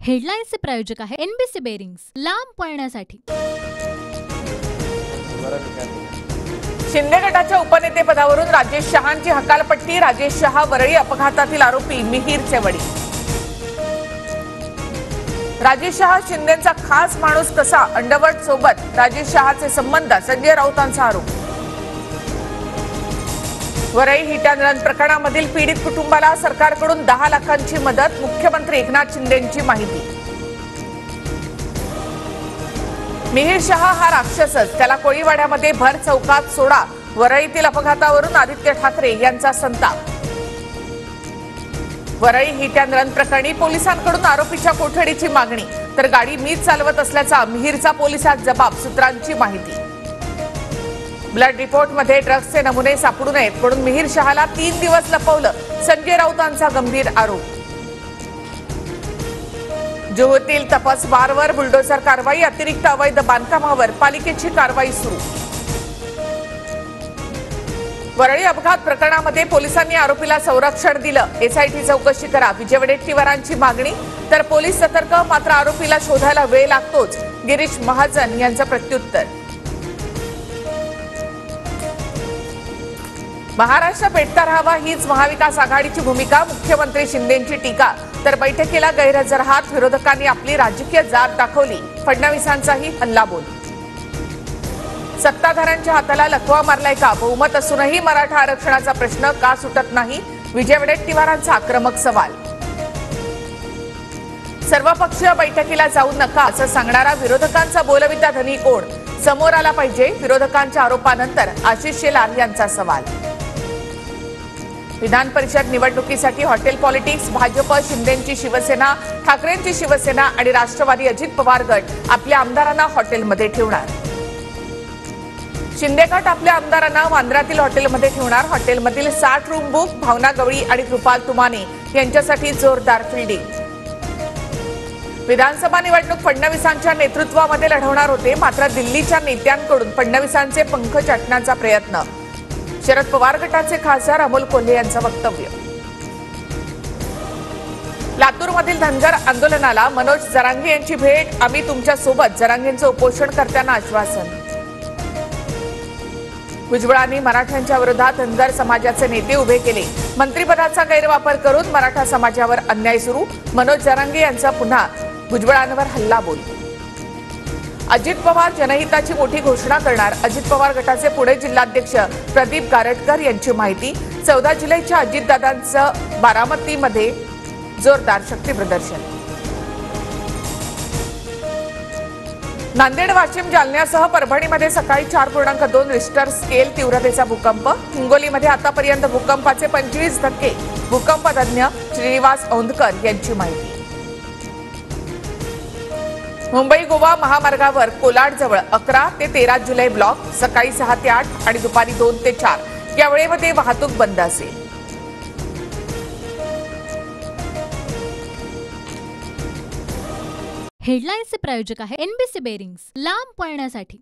हेडलाईन्सचे प्रायोजक आहे NBC bearings, लांब पळण्यासाठी। शिंदे गटाच्या उपनेतेपदावरून राजेश शहांची हकालपट्टी। राजेश शहा वरळी अपघातातील आरोपी मिहीरचे वडील। राजेश शहा शिंदेंचा खास माणूस कसा? अंडरवर्ल्ड सोबत राजेश शहाचे संबंध, संजय राऊतांचा आरोप। वरळी हिट अँड रन प्रकरणामधील पीडित कुटुंबाला सरकारकडून 10 लाखांची मदत। मुख्यमंत्री एकनाथ शिंदेंची माहिती। मिहीर शहा हा राक्षसच, त्याला कोळीवाड्यामध्ये भर चौकात सोडा। वरळीतील अपघातावरून आदित्य ठाकरे यांचा संताप। वरळी हिट अँड रन प्रकरणी पोलिसांकडून आरोपीच्या कोठडीची मागणी, तर गाडी मीच चालवत असल्याचा मिहीरचा पोलिसात जबाब। सूत्रांची माहिती। ब्लड रिपोर्टमध्ये ड्रग्जचे नमुने सापडू नयेत म्हणून मिहीर शहाला 3 दिवस लपवलं, संजय राऊतांचा गंभीर आरोप। जुहूतील तपसबारवर बुलडोझर कारवाई, अतिरिक्त अवैध बांधकामावर पालिकेची कारवाई सुरू। वरळी अपघात प्रकरणामध्ये पोलिसांनी आरोपीला संरक्षण दिलं, एसआयटी चौकशी करा, विजय वडेट्टीवारांची मागणी। तर पोलीस सतर्क, मात्र आरोपीला शोधायला वेळ लागतोच, गिरीश महाजन यांचं प्रत्युत्तर। महाराष्ट्र पेटता राहावा हीच महाविकास आघाडीची भूमिका, मुख्यमंत्री शिंदेंची टीका। तर बैठकीला गैरहजर राहत विरोधकांनी आपली राजकीय जात दाखवली, फडणवीसांचाही हल्लाबोल। सत्ताधाऱ्यांच्या हाताला लकवा मारलाय का? बहुमत असूनही मराठा आरक्षणाचा प्रश्न का सुटत नाही? विजय वडेट्टीवारांचा आक्रमक सवाल। सर्वपक्षीय बैठकीला जाऊ नका असं सांगणारा विरोधकांचा बोलविता धनी कोण? समोर आला पाहिजे, विरोधकांच्या आरोपानंतर आशिष शेलार यांचा सवाल। विधान परिषद निवडणुकीसाठी हॉटेल पॉलिटिक्स, भाजप शिंदेंची शिवसेना, ठाकरेंची शिवसेना आणि राष्ट्रवादी अजित पवार गट आपल्या आमदारांना हॉटेलमध्ये ठेवणार। शिंदे गट आपल्या आमदारांना वांद्र्यातील हॉटेलमध्ये ठेवणार। हॉटेलमधील 60 रूम बुक, भावना गवळी आणि कृपाल तुमाने यांच्यासाठी जोरदार फिल्डिंग। विधानसभा निवडणूक फडणवीसांच्या नेतृत्वामध्ये लढवणार होते, मात्र दिल्लीच्या नेत्यांकडून फडणवीसांचे पंख चाटण्याचा प्रयत्न। शरद पवार गटाचे खासदार अमोल कोल्हे यांचं वक्तव्य। लातूरमधील धनगर आंदोलनाला मनोज जरांगे यांची भेट, आम्ही तुमच्या सोबत, जरांगेंचं उपोषणकर्त्यांना आश्वासन। भुजबळांनी मराठ्यांच्या विरोधात धनगर समाजाचे नेते उभे केले, मंत्रिपदाचा गैरवापर करून मराठा समाजावर अन्याय सुरू। मनोज जरांगे यांचा पुन्हा भुजबळांवर हल्लाबोल। अजित पवार जनहिताची मोठी घोषणा करणार, अजित पवार गटाचे पुणे जिल्हाध्यक्ष प्रदीप गारटकर यांची माहिती। 14 जुलैच्या अजितदादांचं बारामतीमध्ये जोरदार शक्ती प्रदर्शन। नांदेड, वाशिम, जालन्यासह परभणीमध्ये सकाळी 4.2 रिश्टर स्केल तीव्रतेचा भूकंप। हिंगोलीमध्ये आतापर्यंत भूकंपाचे 25 धक्के, भूकंपतज्ञ श्रीनिवास औंधकर यांची माहिती। मुंबई गोवा महामार्गावर कोलाडजवळ 11 ते 13 जुलै ब्लॉक, सकाळी 6 ते 8 आणि दुपारी 2 ते 4 या वेळेमध्ये वाहतूक बंद असेल। हेडलाईन्सचे प्रायोजक आहे एनबीसी बेरिंग्स, लांब पळण्यासाठी।